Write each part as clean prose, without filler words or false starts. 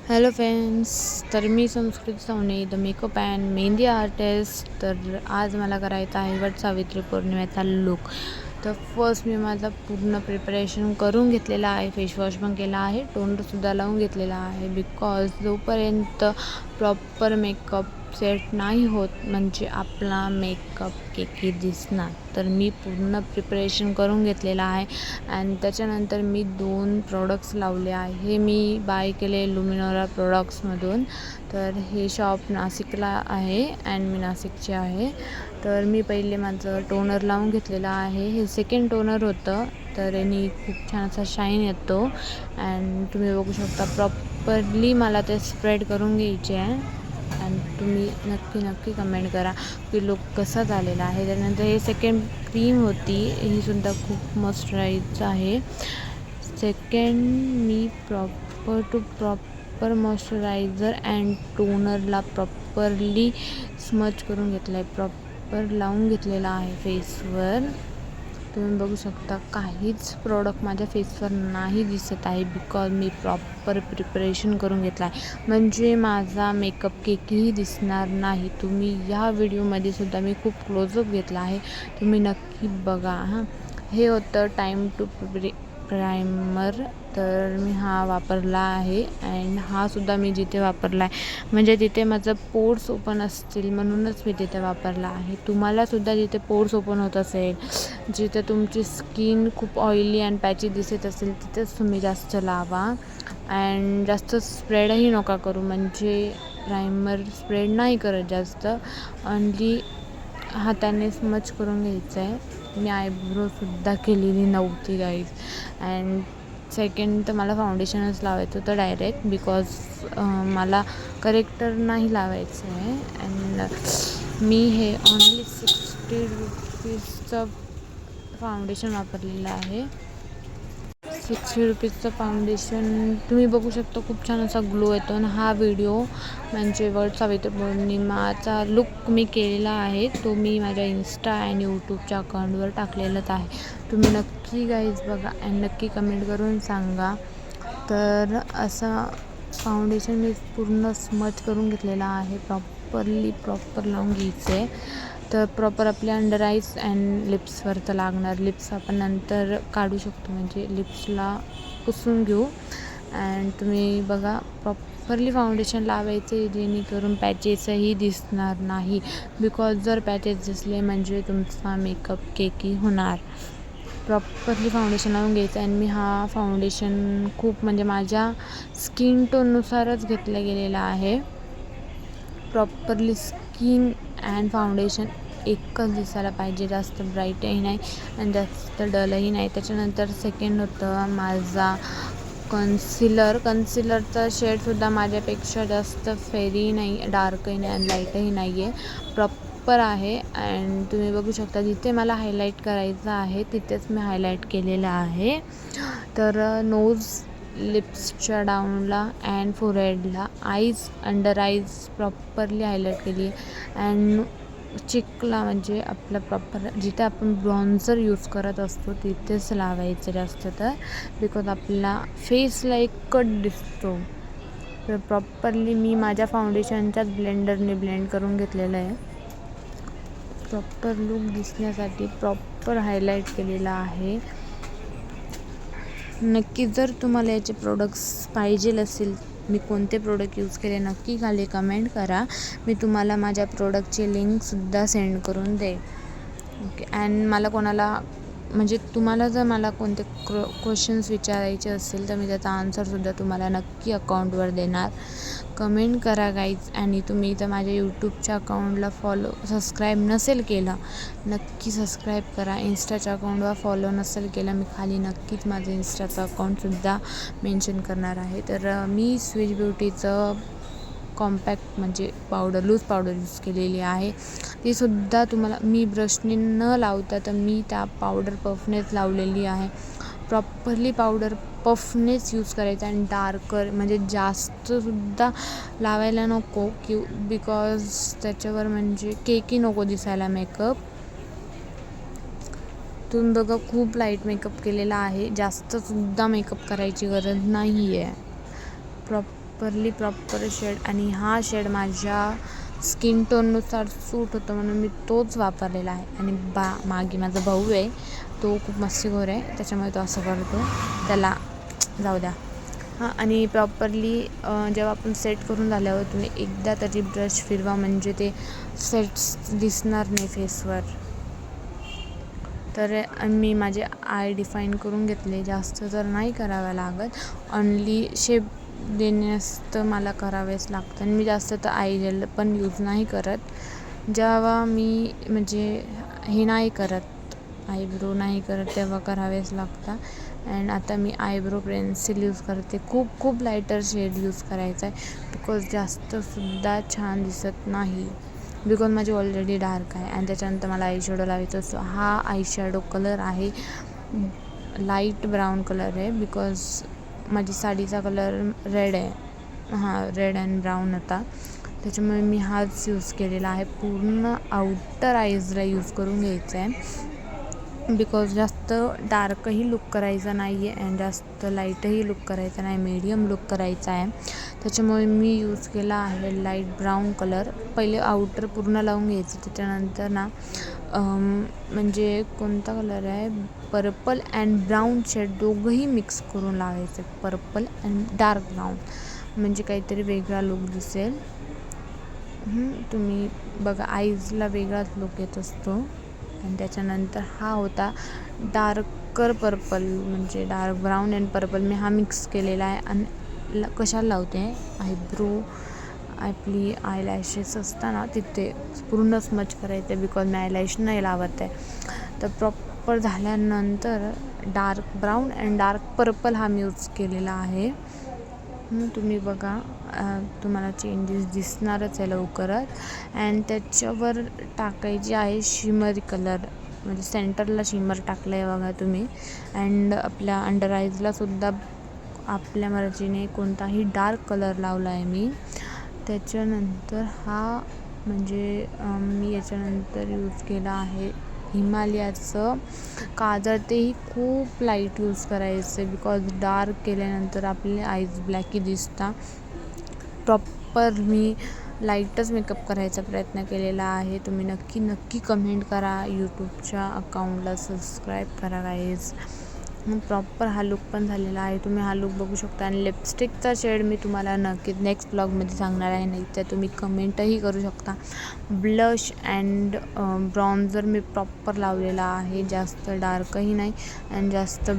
Hello friends, तर मी Sanskruti Sawane the makeup and mehndi artist. तर आज मला करायचं आहे वट सावित्री पौर्णिमेचा लुक. तर फर्स्ट मी माझा पूर्ण प्रिपरेशन करून घेतलेला आहे. फेसवॉश पण केला आहे, टोनरसुद्धा लावून घेतलेला आहे. बिकॉज जोपर्यंत प्रॉपर मेकअप सेट नाही होत म्हणजे आपला मेकअप केकी दिसणार. तर मी पूर्ण प्रिपरेशन करून घेतलेला आहे आणि त्याच्यानंतर मी 2 प्रोडक्ट्स लावले आहे. हे मी बाय केले लुमिनोरा प्रोडक्ट्समधून. तर हे शॉप नाशिकला आहे आणि मी नाशिकची आहे. तर मी पहिले माझं टोनर लावून घेतलेलं आहे. हे सेकंड टोनर होतं. तर याने खूप छान असा शाईन येतो अँड तुम्ही बघू शकता प्रॉपरली मला ते स्प्रेड करून घ्यायचे आहे. आणि तुम्ही नक्की कमेंट करा की लुक कसा झालेला आहे. त्यानंतर हे सेकंड क्रीम होती, ही सुद्धा खूप मॉइश्चराइज आहे. सेकंड मी प्रॉपर मॉइश्चरायझर अँड टोनरला प्रॉपरली स्मच करून घेतला आहे, प्रॉपर लावून घेतलेला आहे फेसवर. तुम्ही बघू शकता काहीच प्रोडक्ट माझ्या फेसवर नाही दिसत आहे बिकॉज मी प्रॉपर प्रिपरेशन करून घेतला आहे. म्हणजे माझा मेकअप केकही दिसणार नाही. तुम्ही या व्हिडिओमध्ये सुद्धा मी खूप क्लोजअप घेतला आहे, तुम्ही नक्की बघा. हे होतं टाईम टू प्रायमर. तर मी हा वापरला आहे अँड हा सुद्धा मी जिथे वापरला आहे म्हणजे तिथे माझं पोर्स ओपन असतील म्हणूनच मी तिथे वापरला आहे. तुम्हालासुद्धा जिथे पोर्स ओपन होत असेल, जिथे तुमची स्किन खूप ऑइली अँड पॅची दिसत असेल तिथेच तुम्ही जास्त लावा अँड जास्त स्प्रेडही नका करू. म्हणजे प्रायमर स्प्रेड नाही करत जास्त, ओन्ली हाताने स्मच करून घ्यायचं आहे. मी आयब्रोसुद्धा केलेली नव्हती गाईज. अँड सेकंड तर मला फाउंडेशनच लावायचं होतं डायरेक्ट बिकॉज मला करेक्टर नाही लावायचं आहे. अँड मी हे ओन्ली 60 रुपीजचं फाउंडेशन वापरलेलं आहे. 60 रुपीजचं फाउंडेशन तुम्ही बघू शकता, खूप छान असा ग्लो येतो. आणि हा व्हिडिओ म्हणजे वट सावित्री पौर्णिमाचा लुक मी केलेला आहे, तो मी माझ्या इंस्टा आणि यूट्यूबच्या अकाउंटवर टाकलेलाच आहे. तुम्ही नक्की गाईज बघा अँड नक्की कमेंट करून सांगा. तर असं फाउंडेशन मी पूर्ण स्मच करून घेतलेला आहे, प्रॉपर लावून घ्यायचं आहे. तर प्रॉपर आपल्या अंडर आईज अँड लिप्सवर तर लागणार. लिप्स आपण नंतर काढू शकतो, म्हणजे लिप्सला पुसून घेऊ. अँड तुम्ही बघा प्रॉपरली फाउंडेशन लावायचे जेणेकरून पॅचेसही दिसणार नाही. बिकॉज जर पॅचेस दिसले म्हणजे तुमचा मेकअप केकी होणार. प्रॉपरली फाउंडेशन लावून घ्यायचं आणि मी हा फाउंडेशन खूप म्हणजे माझ्या स्किन टोननुसारच घेतला गेलेला आहे. प्रॉपरली स्किन अँड फाउंडेशन एकच दिसायला पाहिजे, जास्त ब्राईटही नाही आणि जास्त डलही नाही. त्याच्यानंतर सेकंड होतं माझा कन्सिलरचा शेडसुद्धा माझ्यापेक्षा जास्त फेरी नाही, डार्कही नाही आणि लाईटही नाही आहे, प्रॉपर आहे. अँड तुम्ही बघू शकता जिथे मला हायलाईट करायचं आहे तिथेच मी हायलाईट केलेलं आहे. तर नोज, लिप्सच्या डाऊनला अँड फोरहेडला, eyes, under eyes properly highlight केली आहे. अँड चिकला म्हणजे आपलं प्रॉपर जिथे आपण ब्रॉन्झर यूज करत असतो तिथेच लावायचं जास्त तर, बिकॉज आपला फेसला एक कट दिसतो. तर प्रॉपरली मी माझ्या फाउंडेशनच्याच ब्लेंडरने ब्लेंड करून घेतलेलं आहे. प्रॉपर लुक दिसण्यासाठी प्रॉपर हायलाईट केलेला आहे. नक्की जर तुम्हाला याचे प्रोडक्ट्स पाहिजे असेल, मी कोणते प्रोडक्ट यूज केले नक्की खाली कमेंट करा. मी तुम्हाला माझ्या प्रोडक्टची लिंकसुद्धा सेंड करून देईन. ओके. अँड मला कोणाला म्हणजे तुम्हाला जर मला कोणते क्वेश्चन्स विचारायचे असेल तर मी त्याचा आन्सरसुद्धा तुम्हाला नक्की अकाउंटवर देणार. कमेंट करा गाईज. आणि तुम्ही तर माझ्या यूट्यूबच्या अकाउंटला सबस्क्राईब नसेल केलं नक्की सबस्क्राईब करा. इंस्टाच्या अकाउंटवर फॉलो नसेल केलं मी खाली नक्कीच माझं इंस्टाचं अकाउंटसुद्धा मेन्शन करणार आहे. तर मी स्विच ब्युटीचं कॉम्पॅक्ट म्हणजे लूज पावडर यूज केलेली आहे. तीसुद्धा तुम्हाला मी ब्रशने न लावता तर मी त्या पावडर पफनेच लावलेली आहे. प्रॉपरली पावडर पफनेच यूज करायचं आणि डार्कर म्हणजे जास्तसुद्धा लावायला नको बिकॉज त्याच्यावर म्हणजे केकी नको दिसायला मेकअप. तुम्ही बघा खूप लाईट मेकअप केलेला आहे, जास्तसुद्धा मेकअप करायची गरज नाही आहे. प्रॉपर ॲज प्रॉपर शेड आणि हा शेड माझ्या स्किन टोननुसार सूट होतं म्हणून मी तोच वापरलेला आहे. आणि मागे माझा भाऊ आहे, तो खूप मस्तीखोर आहे, त्याच्यामुळे तो असं करतो, त्याला जाऊ द्या. हां, आणि प्रॉपरली जेव्हा आपण सेट करून झाल्यावर तुम्ही एकदा तरी ब्रश फिरवा, म्हणजे ते सेट्स दिसणार नाही फेसवर. तर मी माझे आय डिफाईन करून घेतले, जास्त तर नाही करावं लागत, ऑनली शेप देण्यास तर मला करावेच लागतं. आणि मी जास्त तर आय जेल पण यूज नाही करत, जेव्हा मी म्हणजे हे नाही करत, आयब्रो नाही करत तेव्हा करावेच लागतं. अँड आता मी आयब्रो पेन्सिल यूज करते, खूप लाईटर शेड यूज करायचा आहे, बिकॉज जास्तसुद्धा छान दिसत नाही, बिकॉज माझी ऑलरेडी डार्क आहे. आणि त्याच्यानंतर मला आय शॅडो लावायचं असतो. हा आय शॅडो कलर आहे लाईट ब्राऊन कलर आहे, बिकॉज माझी साडीचा कलर रेड आहे, रेड अँड ब्राऊन होता, त्याच्यामुळे मी हाच यूज केलेला आहे. पूर्ण आउटर आईजला यूज करून घ्यायचं आहे, बिकॉज जास्त डार्कही लुक करायचा नाही आहे अँड जास्त लाईटही लुक करायचा नाही, मीडियम लुक करायचा आहे. त्याच्यामुळे मी यूज केला आहे लाईट ब्राऊन कलर. पहिले आउटर पूर्ण लावून घ्यायचं, त्याच्यानंतर ना म्हणजे कोणता कलर आहे, पर्पल अँड ब्राऊन शेड दोघंही मिक्स करून लावायचं, पर्पल अँड डार्क ब्राऊन, म्हणजे काहीतरी वेगळा लुक दिसेल. तुम्ही बघा, आईजला वेगळाच लुक येत असतो. आणि त्याच्यानंतर हा होता डार्कर पर्पल, म्हणजे डार्क ब्राऊन अँड पर्पल, मी हा मिक्स केलेला आहे. आणि कशाला लावते, आयब्रो आपली आयलॅशेस असताना तिथे पूर्ण स्मच करायचं, बिकॉज मी आयलॅश नाही लावत आहे. तर प्रॉपर झाल्यानंतर dark brown and dark purple हा मी यूज केलेला आहे. तुम्ही बघा, तुम्हाला चेंजेस दिसणारच आहे लवकरच. अँड त्याच्यावर टाकायची आहे शिमरी कलर, म्हणजे सेंटरला शिमर टाकलं आहे बघा तुम्ही. अँड आपल्या अंडर आईजलासुद्धा आपल्या मर्जीने कोणताही डार्क कलर लावला आहे मी. त्याच्यानंतर हा म्हणजे मी याच्यानंतर यूज केला आहे हिमालयाचं काजळ, तेही खूप लाईट यूज करायचं, बिकॉज डार्क केल्यानंतर आपले आईज ब्लॅकी दिसतात. प्रॉपर मी लाईटच मेकअप करायचा प्रयत्न केलेला आहे. तुम्ही नक्की कमेंट करा, यूट्यूबच्या अकाउंटला सबस्क्राईब करा गाईज. मग प्रॉपर हा लुक पण झालेला आहे, तुम्ही हा लुक बघू शकता. आणि लिपस्टिकचा शेड मी तुम्हाला नक्कीच नेक्स्ट ब्लॉगमध्ये सांगणार आहे, नाही तर तुम्ही कमेंटही करू शकता. Blush and bronzer me proper लावलेला आहे, जास्त डार्कही नाही आणि जास्त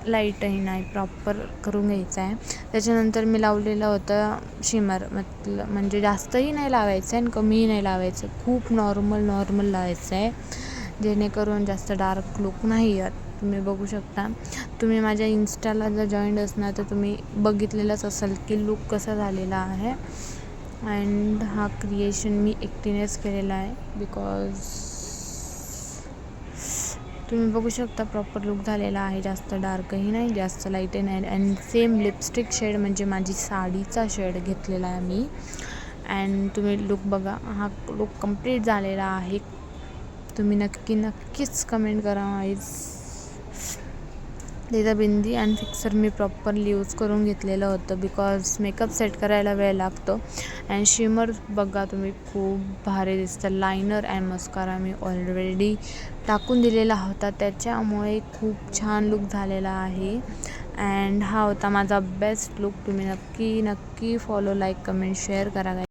लाईटही नाही, प्रॉपर करून घ्यायचं आहे. त्याच्यानंतर मी लावलेलं होतं शिमर, म्हणजे जास्तही नाही लावायचं आहे आणि कमीही नाही लावायचं, खूप नॉर्मल लावायचं आहे, जेणेकरून जास्त डार्क लुक नाही येत. तुम्ही बघू शकता. तुम्ही माझ्या इन्स्टाला जर जॉईंड असणार तर तुम्ही बघितलेलंच असेल की लुक कसा झालेला आहे. अँड हा क्रिएशन मी एकटीनेच केलेला आहे, बिकॉज तुम्ही बघू शकता प्रॉपर लुक झालेला आहे, जास्त डार्कही नाही जास्त लाईटही नाही. अँड सेम लिपस्टिक शेड म्हणजे माझी साडीचा शेड घेतलेला आहे मी. अँड तुम्ही लुक बघा, हा लुक कंप्लीट झालेला आहे. तुम्ही नक्कीच कमेंट करा गाईज. त्याचा बिंदी आणि फिक्सर मी प्रॉपरली यूज करून घेतलेलं होतं, बिकॉज मेकअप सेट करायला वेळ लागतो. अँड शिमर बघा तुम्ही, खूप भारी दिसतं. Liner and mascara me already टाकून दिलेला होता, त्याच्यामुळे खूप छान लुक झालेला आहे. अँड हा होता माझा बेस्ट लुक. तुम्ही नक्की फॉलो, लाईक, कमेंट, शेअर करा.